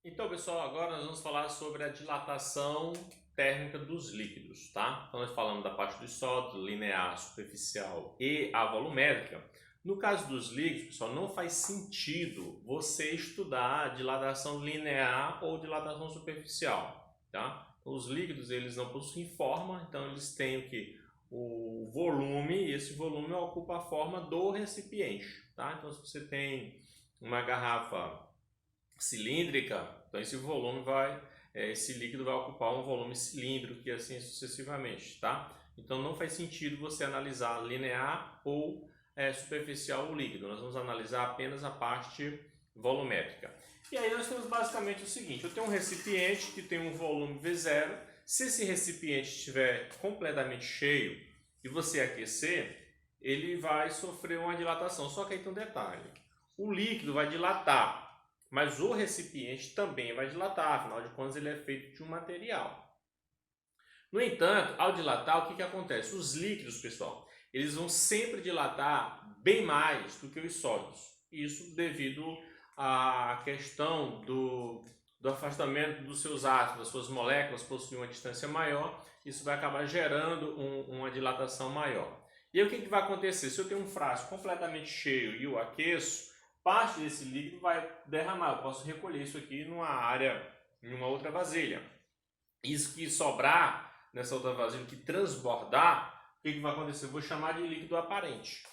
Então, pessoal, agora nós vamos falar sobre a dilatação térmica dos líquidos, tá? Então, nós falamos da parte dos sólidos, linear, superficial e a volumétrica. No caso dos líquidos, pessoal, não faz sentido você estudar a dilatação linear ou dilatação superficial, tá? Os líquidos, eles não possuem forma, então eles têm o volume, e esse volume ocupa a forma do recipiente, tá? Então, se você tem uma garrafa cilíndrica, então esse líquido vai ocupar um volume cilíndrico e assim sucessivamente, tá? Então não faz sentido você analisar linear ou superficial o líquido. Nós vamos analisar apenas a parte volumétrica. E aí nós temos basicamente o seguinte: eu tenho um recipiente que tem um volume V0. Se esse recipiente estiver completamente cheio e você aquecer, ele vai sofrer uma dilatação. Só que aí tem um detalhe: o líquido vai dilatar, mas o recipiente também vai dilatar, afinal de contas ele é feito de um material. No entanto, ao dilatar, o que acontece? Os líquidos, pessoal, eles vão sempre dilatar bem mais do que os sólidos. Isso devido à questão do afastamento dos seus átomos, das suas moléculas possuem uma distância maior, isso vai acabar gerando uma dilatação maior. E aí o que vai acontecer? Se eu tenho um frasco completamente cheio e o aqueço, parte desse líquido vai derramar. Eu posso recolher isso aqui numa área, em uma outra vasilha. Isso que sobrar nessa outra vasilha, que transbordar, o que vai acontecer? Eu vou chamar de líquido aparente.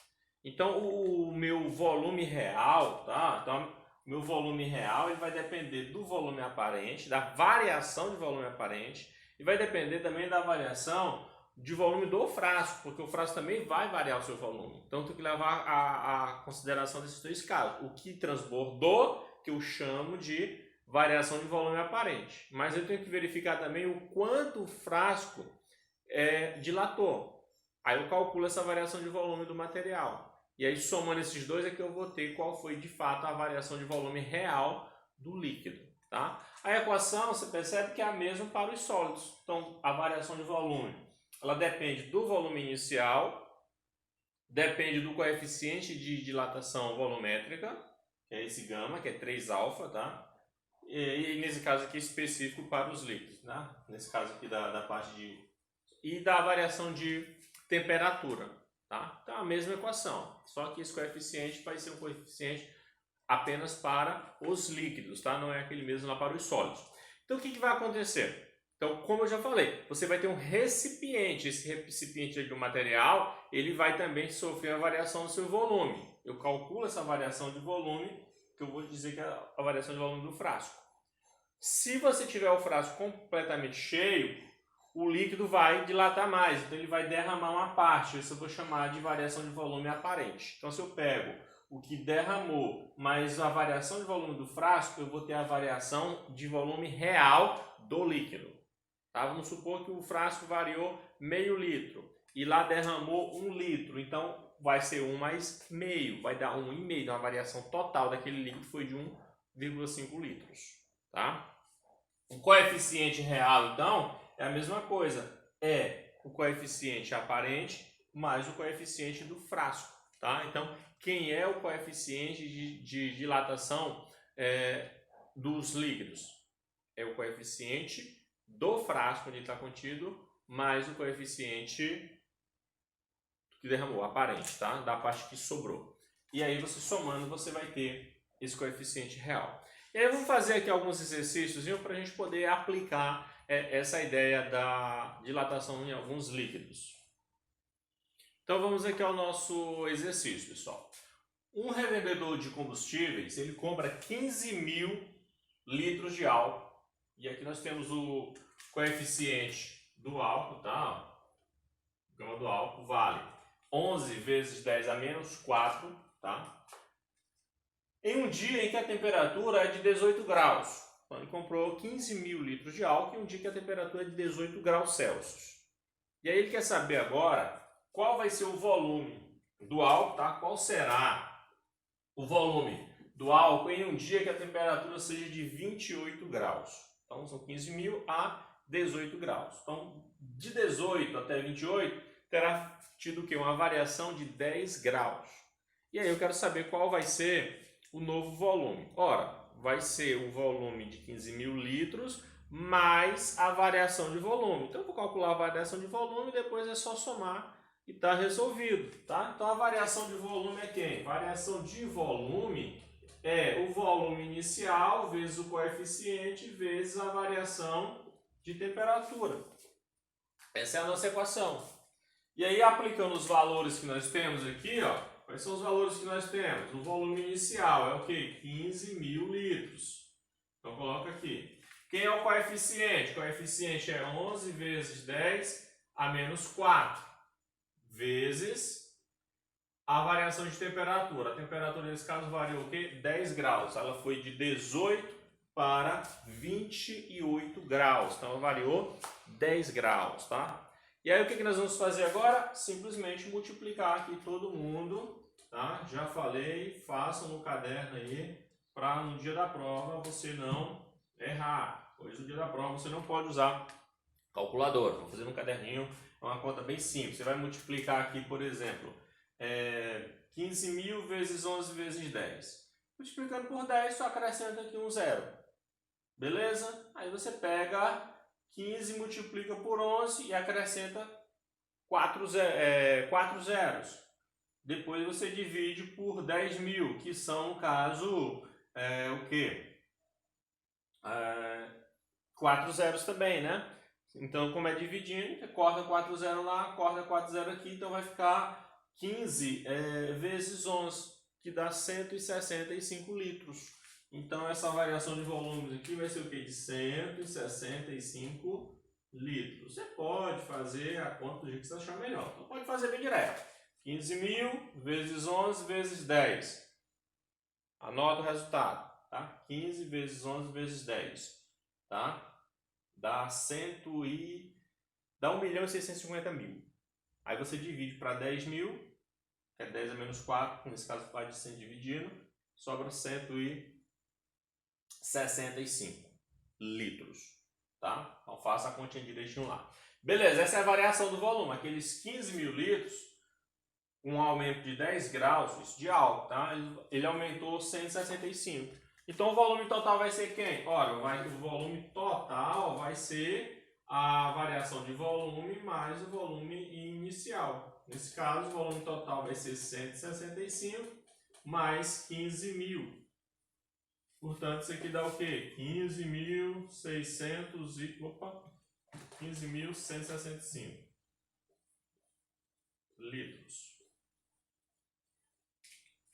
Então, o meu volume real, tá? Então, o meu volume real ele vai depender do volume aparente, da variação de volume aparente, e vai depender também da variação de volume do frasco, porque o frasco também vai variar o seu volume. Então tem que levar a consideração desses dois casos. O que transbordou, que eu chamo de variação de volume aparente. Mas eu tenho que verificar também o quanto o frasco dilatou. Aí eu calculo essa variação de volume do material. E aí somando esses dois é que eu vou ter qual foi de fato a variação de volume real do líquido. Tá? A equação você percebe que é a mesma para os sólidos. Então a variação de volume ela depende do volume inicial, depende do coeficiente de dilatação volumétrica, que é esse gama, que é 3 alfa, tá? E nesse caso aqui específico para os líquidos, tá? Nesse caso aqui da parte de... E da variação de temperatura, tá? Então a mesma equação, só que esse coeficiente vai ser um coeficiente apenas para os líquidos, tá? Não é aquele mesmo lá para os sólidos. Então o que vai acontecer? Então, como eu já falei, você vai ter um recipiente. Esse recipiente de um material, ele vai também sofrer a variação do seu volume. Eu calculo essa variação de volume, que eu vou dizer que é a variação de volume do frasco. Se você tiver o frasco completamente cheio, o líquido vai dilatar mais, então ele vai derramar uma parte. Isso eu vou chamar de variação de volume aparente. Então, se eu pego o que derramou mais a variação de volume do frasco, eu vou ter a variação de volume real do líquido. Tá? Vamos supor que o frasco variou meio litro e lá derramou 1 litro, então vai ser 1 mais meio, vai dar 1,5, então a variação total daquele líquido foi de 1,5 litros. Tá? O coeficiente real, então, é a mesma coisa, é o coeficiente aparente mais o coeficiente do frasco. Tá? Então, quem é o coeficiente de dilatação dos líquidos? É o coeficiente do frasco onde está contido, mais o coeficiente que derramou, aparente, tá? Da parte que sobrou. E aí você somando, você vai ter esse coeficiente real. E aí vamos fazer aqui alguns exercícios para a gente poder aplicar essa ideia da dilatação em alguns líquidos. Então vamos aqui ao nosso exercício, pessoal. Um revendedor de combustíveis, ele compra 15.000 litros de álcool. E aqui nós temos o coeficiente do álcool, tá? O gama do álcool vale 11 vezes 10 a menos 4, tá? Em um dia em que a temperatura é de 18 graus. Então ele comprou 15.000 litros de álcool em um dia que a temperatura é de 18 graus Celsius. E aí ele quer saber agora qual vai ser o volume do álcool, tá? Qual será o volume do álcool em um dia que a temperatura seja de 28 graus. Então, são 15.000 a 18 graus. Então, de 18 até 28, terá tido o quê? Uma variação de 10 graus. E aí eu quero saber qual vai ser o novo volume. Ora, vai ser o volume de 15.000 litros mais a variação de volume. Então eu vou calcular a variação de volume e depois é só somar e está resolvido, tá? Então a variação de volume é quem? Variação de volume é o volume inicial vezes o coeficiente vezes a variação de temperatura. Essa é a nossa equação. E aí, aplicando os valores que nós temos aqui, ó, quais são os valores que nós temos? O volume inicial é o quê? 15.000 litros. Então coloca aqui. Quem é o coeficiente? O coeficiente é 11 vezes 10 a menos 4 vezes a variação de temperatura. A temperatura nesse caso variou o quê? 10 graus. Ela foi de 18 para 28 graus. Então ela variou 10 graus, tá? E aí o que nós vamos fazer agora? Simplesmente multiplicar aqui todo mundo, tá? Já falei, façam no caderno aí, para no dia da prova você não errar. Pois no dia da prova você não pode usar calculadora. Vou fazer no caderninho, é uma conta bem simples. Você vai multiplicar aqui, por exemplo, 15.000 vezes 11 vezes 10. Multiplicando por 10, só acrescenta aqui um zero. Beleza? Aí você pega 15, multiplica por 11 e acrescenta 4 zeros. Depois você divide por 10.000, que são, no caso, o quê? 4 zeros também, né? Então, como é dividindo, corta 4 zeros lá, corta 4 zeros aqui, então vai ficar 15 vezes 11, que dá 165 litros. Então, essa variação de volumes aqui vai ser o quê? De 165 litros. Você pode fazer a conta do jeito que você achar melhor. Então, pode fazer bem direto. 15.000 vezes 11 vezes 10. Anota o resultado, tá? 15 vezes 11 vezes 10, tá? Dá 1.650.000. Aí você divide para 10.000, que é 10 a menos 4, nesse caso faz de 100 dividindo, sobra 165 litros, tá? Então faça a continha direitinho lá. Beleza, essa é a variação do volume. Aqueles 15.000 litros, um aumento de 10 graus, isso de álcool, tá? Ele aumentou 165. Então o volume total vai ser quem? Ora, o volume total vai ser a variação de volume mais o volume inicial. Nesse caso, o volume total vai ser 165 mais 15.000. Portanto, isso aqui dá o quê? 15.165 litros.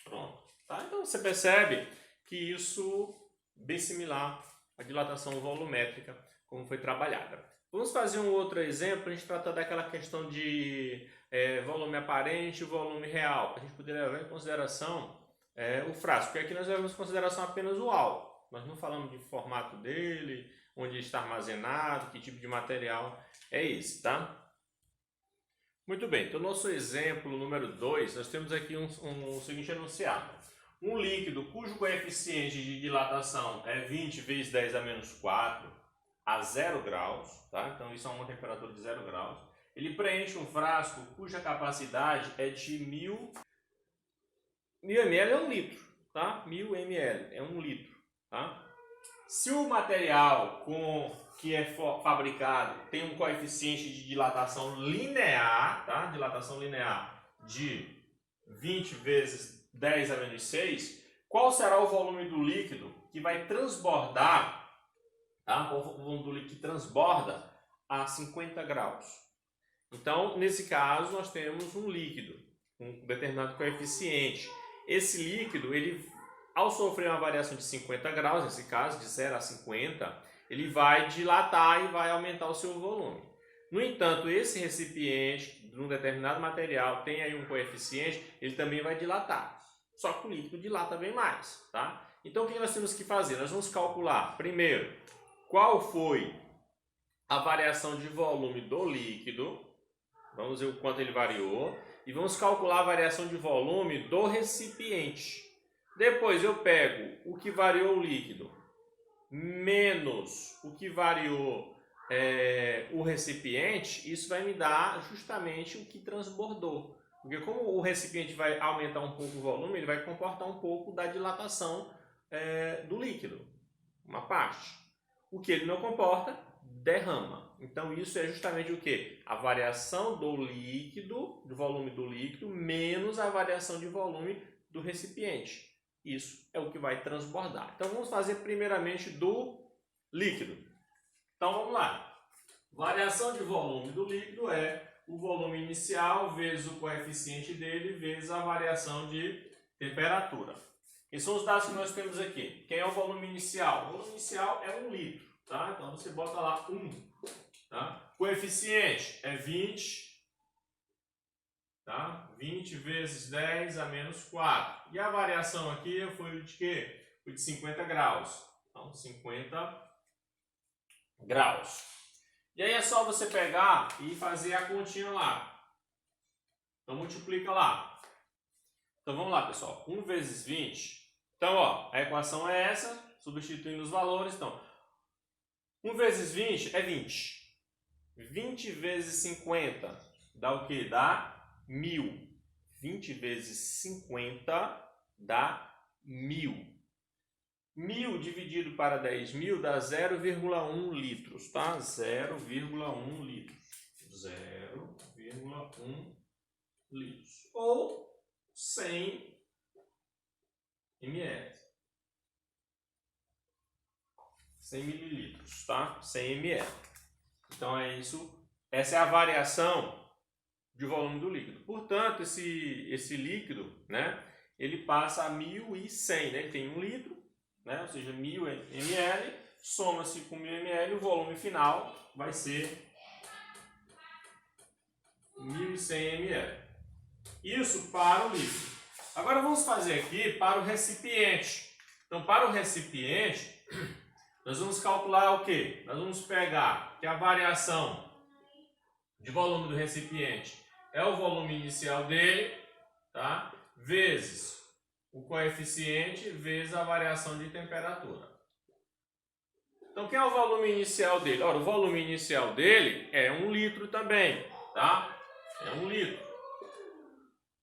Pronto. Tá? Então você percebe que isso é bem similar à dilatação volumétrica, como foi trabalhada. Vamos fazer um outro exemplo para a gente tratar daquela questão de volume aparente e volume real, para a gente poder levar em consideração o frasco, porque aqui nós levamos em consideração apenas o álcool. Nós não falamos de formato dele, onde está armazenado, que tipo de material é esse, tá? Muito bem, então nosso exemplo número 2, nós temos aqui um seguinte enunciado. Um líquido cujo coeficiente de dilatação é 20 vezes 10 a menos 4 a 0 graus, tá? Então isso é uma temperatura de 0 graus. Ele preenche um frasco cuja capacidade é de 1.000 ml, é 1 litro, tá? 1.000 ml é 1 litro, tá? Se o material que é fabricado tem um coeficiente de dilatação linear, tá? Dilatação linear de 20 vezes 10 a menos 6, qual será o volume do líquido que vai transbordar, tá? O volume do líquido que transborda a 50 graus. Então, nesse caso, nós temos um líquido com um determinado coeficiente. Esse líquido, ele, ao sofrer uma variação de 50 graus, nesse caso, de 0 a 50, ele vai dilatar e vai aumentar o seu volume. No entanto, esse recipiente, de um determinado material, tem aí um coeficiente, ele também vai dilatar. Só que o líquido dilata bem mais, tá? Então, o que nós temos que fazer? Nós vamos calcular, primeiro, qual foi a variação de volume do líquido. Vamos ver o quanto ele variou. E vamos calcular a variação de volume do recipiente. Depois eu pego o que variou o líquido menos o que variou o recipiente. Isso vai me dar justamente o que transbordou. Porque como o recipiente vai aumentar um pouco o volume, ele vai comportar um pouco da dilatação do líquido, uma parte. O que ele não comporta, derrama. Então isso é justamente o que? A variação do líquido, do volume do líquido, menos a variação de volume do recipiente. Isso é o que vai transbordar. Então vamos fazer primeiramente do líquido. Então vamos lá. Variação de volume do líquido é o volume inicial vezes o coeficiente dele vezes a variação de temperatura. Esses são os dados que nós temos aqui. Quem é o volume inicial? O volume inicial é 1 litro. Tá? Então você bota lá 1. Tá? Coeficiente é 20. Tá? 20 vezes 10 a menos 4. E a variação aqui foi de quê? Foi de 50 graus. Então 50 graus. E aí é só você pegar e fazer a continha lá. Então multiplica lá. Então vamos lá, pessoal. 1 vezes 20. Então, ó, a equação é essa, substituindo os valores. Então, 1 vezes 20 é 20. 20 vezes 50 dá o quê? Dá 1000. 20 vezes 50 dá 1000. 1000 dividido para 10.000 dá 0,1 litros, tá? 0,1 litros. 0,1 litros. Ou 100 ml. 100 mililitros, tá? 100 ml. Então é isso. Essa é a variação de volume do líquido. Portanto, esse líquido, né? Ele passa a 1.100, né? Ele tem 1 litro, né? Ou seja, 1000 ml, soma-se com 1000 ml, o volume final vai ser 1.100 ml. Isso para o líquido. Agora vamos fazer aqui para o recipiente. Então, para o recipiente, nós vamos calcular o quê? Nós vamos pegar que a variação de volume do recipiente é o volume inicial dele, tá? Vezes o coeficiente vezes a variação de temperatura. Então, quem é o volume inicial dele? Ora, o volume inicial dele é 1 litro também, tá? É 1 litro.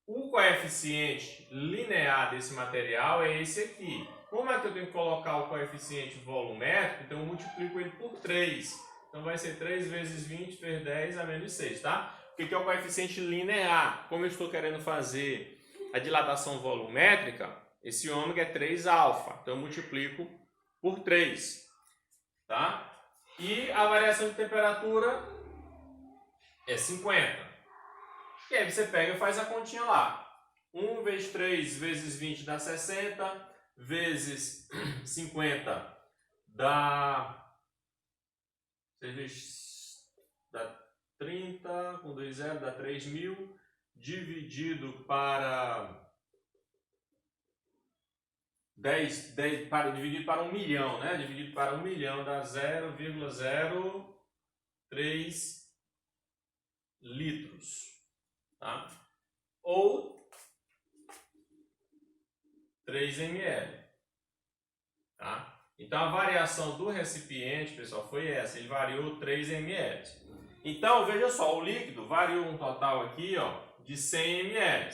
O coeficiente linear desse material é esse aqui. Como é que eu tenho que colocar o coeficiente volumétrico? Então, eu multiplico ele por 3. Então, vai ser 3 vezes 20 vezes 10 a menos 6, tá? O que é o coeficiente linear? Como eu estou querendo fazer a dilatação volumétrica, esse ômega é 3 alfa. Então, eu multiplico por 3. Tá? E a variação de temperatura é 50. E aí você pega e faz a continha lá. 1 vezes 3 vezes 20 dá 60. Vezes 50 dá 30. Com 2 zeros dá 3.000. Dividido para dividido para 1 milhão, né? Dividido para 1 milhão dá 0,03 litros, tá? Ou 3 ml, tá? Então a variação do recipiente, pessoal, foi essa, ele variou 3 ml. Então, veja só, o líquido variou um total aqui, ó, de 100 ml.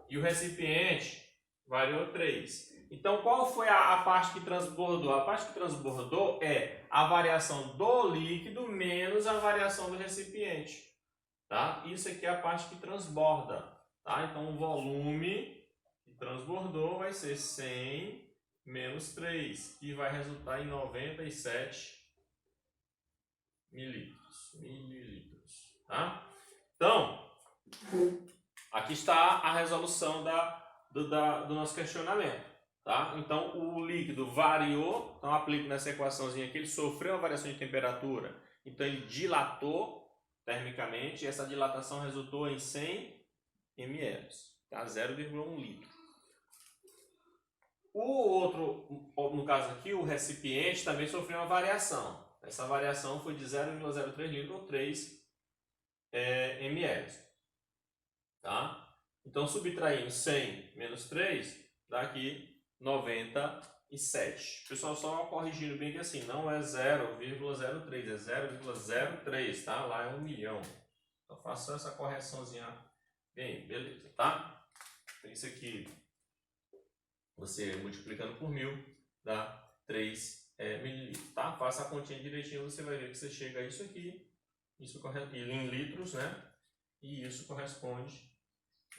E o recipiente variou 3. Então, qual foi a parte que transbordou? A parte que transbordou é a variação do líquido menos a variação do recipiente. Tá? Isso aqui é a parte que transborda. Tá? Então, o volume que transbordou vai ser 100 menos 3, que vai resultar em 97 mililitros. Tá? Então, aqui está a resolução do nosso questionamento. Tá? Então, o líquido variou, então aplico nessa equaçãozinha aqui, ele sofreu uma variação de temperatura, então ele dilatou termicamente, e essa dilatação resultou em 100 ml, tá? 0,1 litro. O outro, no caso aqui, o recipiente também sofreu uma variação. Essa variação foi de 0,03 litro ou 3 ml. Tá? Então, subtraindo 100 menos 3, dá aqui 97. Pessoal, só corrigindo bem que assim, não é 0,03, é 0,03, tá? Lá é 1 milhão. Então, faça essa correçãozinha bem, beleza, tá? Então, isso aqui você multiplicando por 1000 dá 3 mililitros, tá? Faça a continha direitinho, você vai ver que você chega a isso aqui, isso em litros, né? E isso corresponde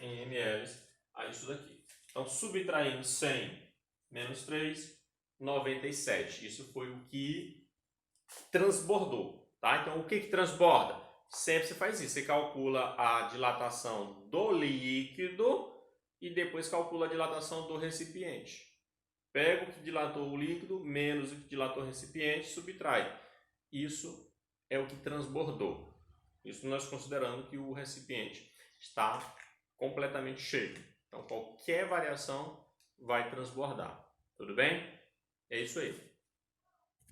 em ml a isso daqui. Então, subtraindo 100 menos 3, 97. Isso foi o que transbordou, tá? Então, o que transborda? Sempre você faz isso, você calcula a dilatação do líquido e depois calcula a dilatação do recipiente. Pega o que dilatou o líquido menos o que dilatou o recipiente, subtrai. Isso é o que transbordou. Isso nós considerando que o recipiente está completamente cheio. Então, qualquer variação vai transbordar. Tudo bem? É isso aí.